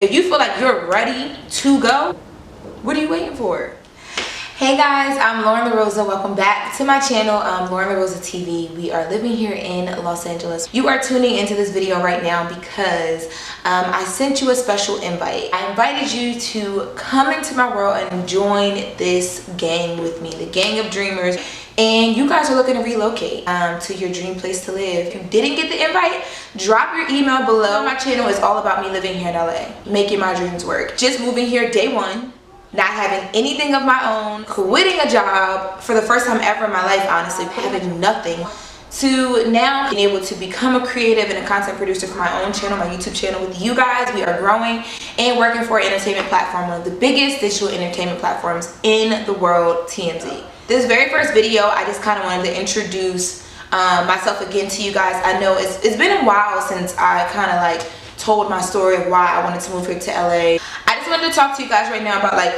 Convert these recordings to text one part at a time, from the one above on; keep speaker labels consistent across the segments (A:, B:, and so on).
A: If you feel like you're ready to go, what are you waiting for? Hey guys, I'm Loren LoRosa. Welcome back to my channel, Loren LoRosa TV. We are living here in Los Angeles. You are tuning into this video right now because I sent you a special invite. I invited you to come into my world and join this gang with me, the gang of dreamers. And you guys are looking to relocate to your dream place to live. If you didn't get the invite, drop your email below. My channel is all about me living here in LA, making my dreams work. Just moving here day one, not having anything of my own, quitting a job for the first time ever in my life, honestly, having nothing, to now being able to become a creative and a content producer for my own channel, my YouTube channel with you guys. We are growing and working for an entertainment platform, one of the biggest digital entertainment platforms in the world, TMZ. This very first video, I just kind of wanted to introduce myself again to you guys. I know it's been a while since I kind of like told my story of why I wanted to move here to LA. I just wanted to talk to you guys right now about like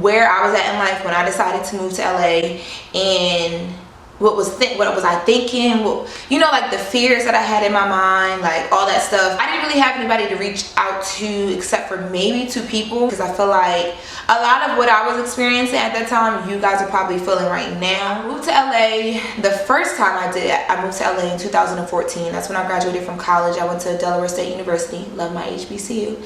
A: where I was at in life when I decided to move to LA, and what was I thinking, you know, like the fears that I had in my mind, like all that stuff. I didn't really have anybody to reach out to except for maybe 2 people, because I feel like a lot of what I was experiencing at that time, you guys are probably feeling right now. I moved to LA, the first time I moved to LA in 2014. That's when I graduated from college. I went to Delaware State University, love my HBCU.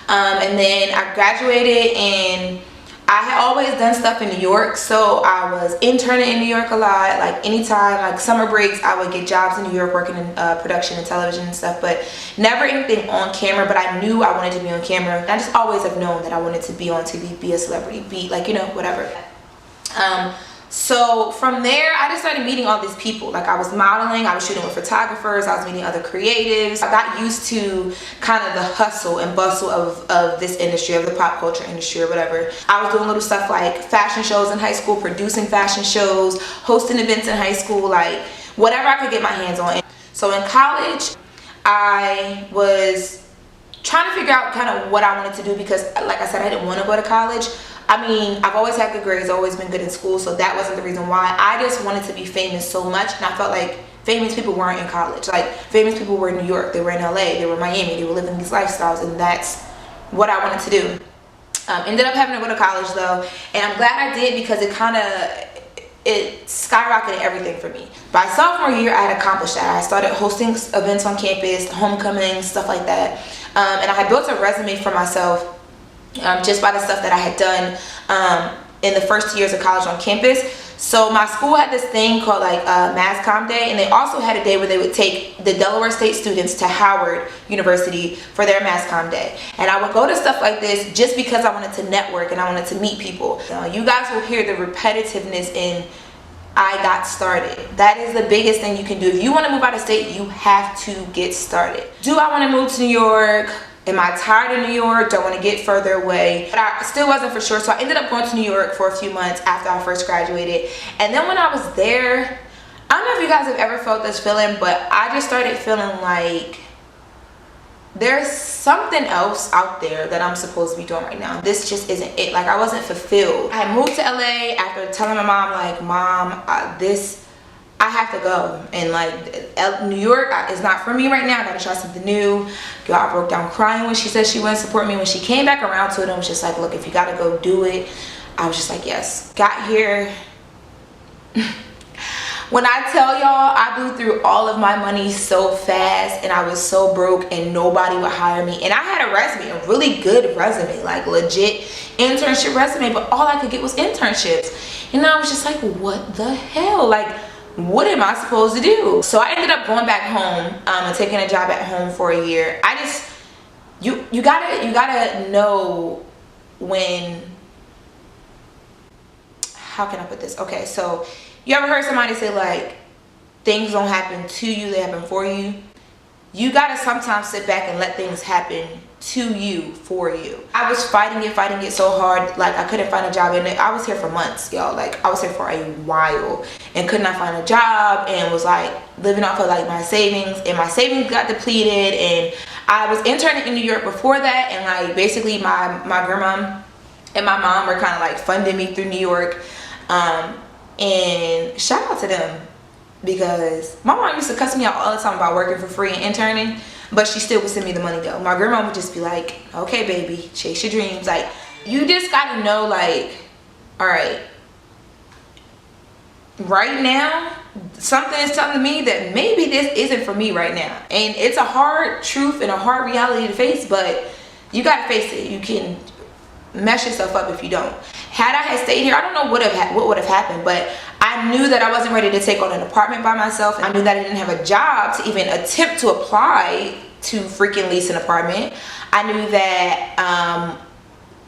A: And then I graduated, and I had always done stuff in New York, so I was interning in New York a lot. Like anytime, like summer breaks, I would get jobs in New York working in production and television and stuff, but never anything on camera. But I knew I wanted to be on camera. I just always have known that I wanted to be on TV, be a celebrity, be like, you know, whatever. So from there, I just started meeting all these people. Like I was modeling, I was shooting with photographers, I was meeting other creatives. I got used to kind of the hustle and bustle of this industry, of the pop culture industry or whatever. I was doing little stuff like fashion shows in high school, producing fashion shows, hosting events in high school, like whatever I could get my hands on. So in college, I was trying to figure out kind of what I wanted to do, because like I said, I didn't want to go to college. I mean, I've always had good grades, always been good in school, so that wasn't the reason why. I just wanted to be famous so much, and I felt like famous people weren't in college. Like, famous people were in New York, they were in LA, they were in Miami, they were living these lifestyles, and that's what I wanted to do. Ended up having to go to college though, and I'm glad I did, because it skyrocketed everything for me. By sophomore year, I had accomplished that. I started hosting events on campus, homecomings, stuff like that, and I had built a resume for myself just by the stuff that I had done in the first years of college on campus. So my school had this thing called like Mass Comm Day, and they also had a day where they would take the Delaware State students to Howard University for their Mass Comm Day. And I would go to stuff like this just because I wanted to network and I wanted to meet people. You guys will hear the repetitiveness in I got started. That is the biggest thing you can do. If you want to move out of state, you have to get started. Do I want to move to New York? Am I tired of New York? Do I want to get further away? But I still wasn't for sure, so I ended up going to New York for a few months after I first graduated. And then when I was there, I don't know if you guys have ever felt this feeling, but I just started feeling like there's something else out there that I'm supposed to be doing right now. This just isn't it. Like, I wasn't fulfilled. I moved to LA after telling my mom, like, Mom, I have to go, and like New York is not for me right now. I gotta try something new. Girl, I broke down crying when she said she wouldn't support me. When she came back around to it and was just like, look, if you gotta go, do it. I was just like, yes. Got here. When I tell y'all, I blew through all of my money so fast, and I was so broke and nobody would hire me. And I had a resume, a really good resume, like legit internship resume, but all I could get was internships. And I was just like, what the hell? Like, what am I supposed to do? So I ended up going back home and taking a job at home for a year. I just, you gotta know when, how can I put this? Okay, so you ever heard somebody say like, things don't happen to you, they happen for you? You gotta sometimes sit back and let things happen to you, for you. I was fighting it so hard. Like, I couldn't find a job, and I was here for months, y'all. Like, I was here for a while and could not find a job, and was like living off of like my savings, and my savings got depleted. And I was interning in New York before that, and like basically my grandma and my mom were kind of like funding me through New York. And shout out to them, because my mom used to cuss me out all the time about working for free and interning. but she still would send me the money though. My grandma would just be like, okay baby, chase your dreams. Like, you just gotta know, like, all right, right now something is telling me that maybe this isn't for me right now. And it's a hard truth and a hard reality to face, but you gotta face it. You can mess yourself up if you don't. Had I had stayed here, I don't know what would have happened, but I knew that I wasn't ready to take on an apartment by myself. I knew that I didn't have a job to even attempt to apply to freaking lease an apartment. I knew that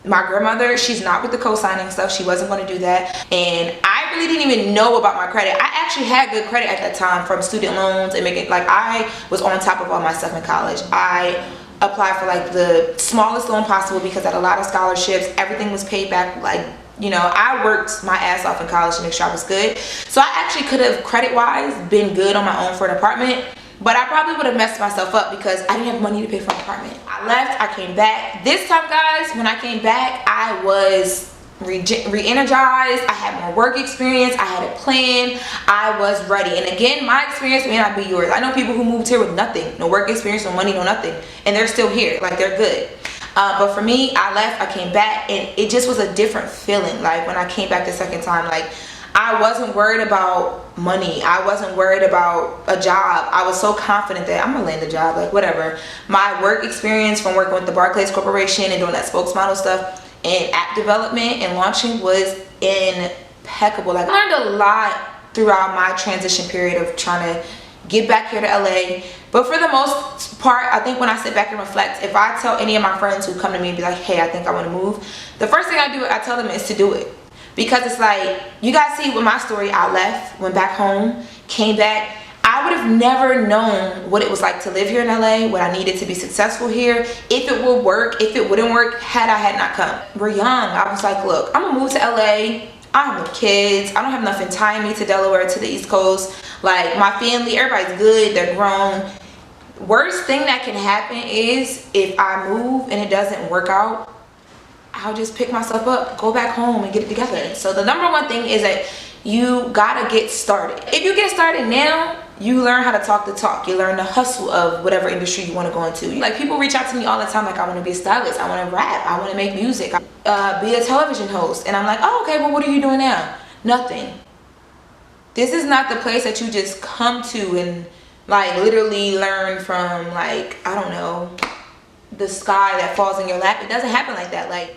A: my grandmother, she's not with the co-signing stuff. She wasn't going to do that. And I really didn't even know about my credit. I actually had good credit at that time from student loans and making, like, I was on top of all my stuff in college. I applied for like the smallest loan possible because I had a lot of scholarships. Everything was paid back. Like, you know, I worked my ass off in college to make sure I was good. So I actually could have, credit-wise, been good on my own for an apartment. But I probably would have messed myself up because I didn't have money to pay for an apartment. I left, I came back. This time, guys, when I came back, I was re-energized. I had more work experience. I had a plan. I was ready. And again, my experience may not be yours. I know people who moved here with nothing, no work experience, no money, no nothing, and they're still here. Like, they're good. But for me, I left, I came back, and it just was a different feeling. Like, when I came back the second time, like, I wasn't worried about money. I wasn't worried about a job. I was so confident that I'm gonna land a job, like, whatever. My work experience from working with the Barclays Corporation and doing that spokesmodel stuff and app development and launching was impeccable. Like, I learned a lot throughout my transition period of trying to get back here to LA. But for the most part, I think when I sit back and reflect, if I tell any of my friends who come to me and be like, hey, I think I want to move, the first thing I tell them is to do it. Because it's like, you guys see with my story, I left, went back home, came back. I would have never known what it was like to live here in LA, what I needed to be successful here, if it would work, if it wouldn't work, had I had not come. We're young. I was like, look, I'm gonna move to LA. I have no kids. I don't have nothing tying me to Delaware, to the East Coast. Like, my family, everybody's good, they're grown. Worst thing that can happen is if I move and it doesn't work out, I'll just pick myself up, go back home and get it together. So the number one thing is that you gotta get started. If you get started now, you learn how to talk the talk. You learn the hustle of whatever industry you want to go into. Like, people reach out to me all the time, like, I want to be a stylist, I want to rap, I want to make music, be a television host. And I'm like, oh, okay, well, what are you doing now? Nothing. This is not the place that you just come to and, like, literally learn from, like, I don't know, the sky that falls in your lap. It doesn't happen like that. Like,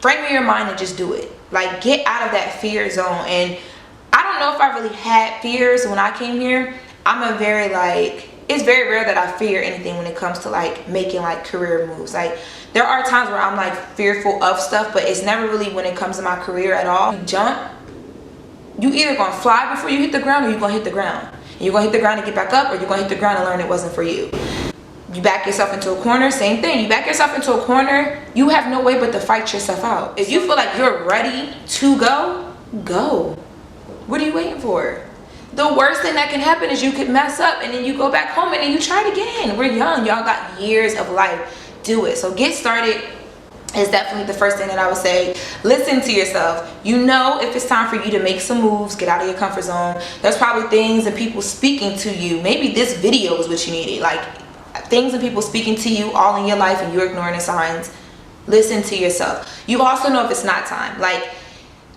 A: frame your mind and just do it. Like, get out of that fear zone. And I don't know if I really had fears when I came here. I'm a very, like, it's very rare that I fear anything when it comes to, like, making, like, career moves. Like, there are times where I'm, like, fearful of stuff, but it's never really when it comes to my career at all. You jump, you either gonna fly before you hit the ground, or you're gonna hit the ground. And you're gonna hit the ground and get back up, or you're gonna hit the ground and learn it wasn't for you. You back yourself into a corner, same thing. You back yourself into a corner, you have no way but to fight yourself out. If you feel like you're ready to go, go. What are you waiting for? The worst thing that can happen is you could mess up and then you go back home and then you try it again. We're young, y'all got years of life. Do it. So get started is definitely the first thing that I would say. Listen to yourself. You know if it's time for you to make some moves, get out of your comfort zone. There's probably things and people speaking to you. Maybe this video is what you needed. Like, things and people speaking to you all in your life and you're ignoring the signs. Listen to yourself. You also know if it's not time. Like,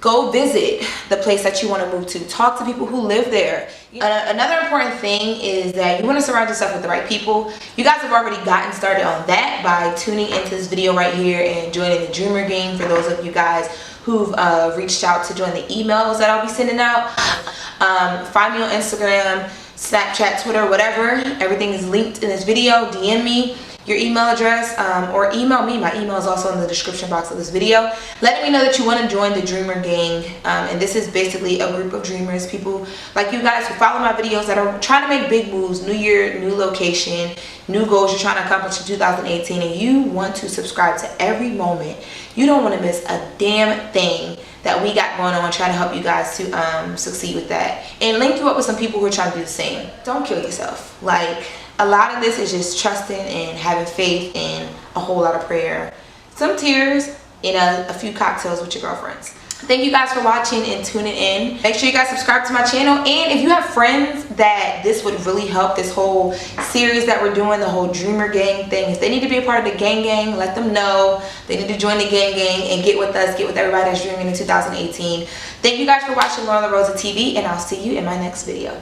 A: go visit the place that you want to move to. Talk to people who live there. Another important thing is that you want to surround yourself with the right people. You guys have already gotten started on that by tuning into this video right here and joining the Dreamer Gang. For those of you guys who've reached out to join the emails that I'll be sending out. Find me on Instagram, Snapchat, Twitter, whatever. Everything is linked in this video. DM me your email address, or email me. My email is also in the description box of this video, letting me know that you want to join the Dreamer Gang. And this is basically a group of dreamers, people like you guys who follow my videos that are trying to make big moves, new year, new location, new goals you're trying to accomplish in 2018, and you want to subscribe to every moment. You don't want to miss a damn thing that we got going on, trying to help you guys to succeed with that and link you up with some people who are trying to do the same. Don't kill yourself. Like, a lot of this is just trusting and having faith and a whole lot of prayer, some tears, and a few cocktails with your girlfriends. Thank you guys for watching and tuning in. Make sure you guys subscribe to my channel, and if you have friends that this would really help, this whole series that we're doing, the whole Dreamer Gang thing, if they need to be a part of the gang, let them know. They need to join the gang and get with us, get with everybody that's dreaming in 2018. Thank you guys for watching LoRosa TV, and I'll see you in my next video.